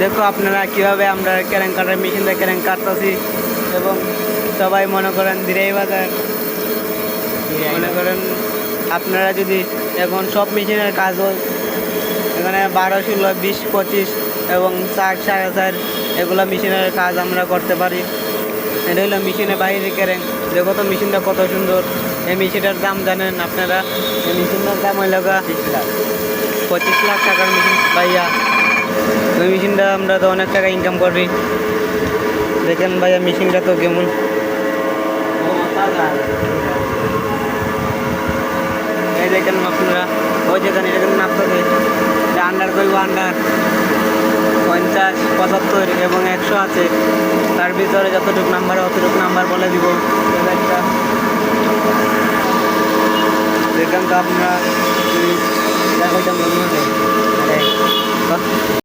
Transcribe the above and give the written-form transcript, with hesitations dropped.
দেখো আপনারা কীভাবে আমরা ক্যারেং কাটার মেশিন দিয়ে ক্যারেং কাটতেছি এবং সবাই মনে করেন ধীরেই বাজার মনে করেন আপনারা যদি এখন সব মেশিনের কাজ এখানে 12, 16, 20, 25 এবং 4, 4.5 এগুলো মেশিনের কাজ আমরা করতে পারি। এটা হলো মেশিনের বাইরে ক্যারেং। দেখো তো মেশিনটা কত সুন্দর। এই মেশিনটার দাম জানেন আপনারা? এই মেশিনটার দাম হইল 25 লাখ টাকার মেশিন ভাইয়া। ওই মেশিনটা আমরা তো অনেক টাকা ইনকাম করি। দেখেন ভাইয়া মেশিনটা তো কেমন। এই দেখেন আপনারা ওই যেখানে এটা কিন্তু নাপতে আন্ডার করবো আন্ডার 50, 75 এবং 100 আছে। তার ভিতরে যতটুকু নাম্বার অতটুকু নাম্বার বলে দিব। দেখেন তো আপনারা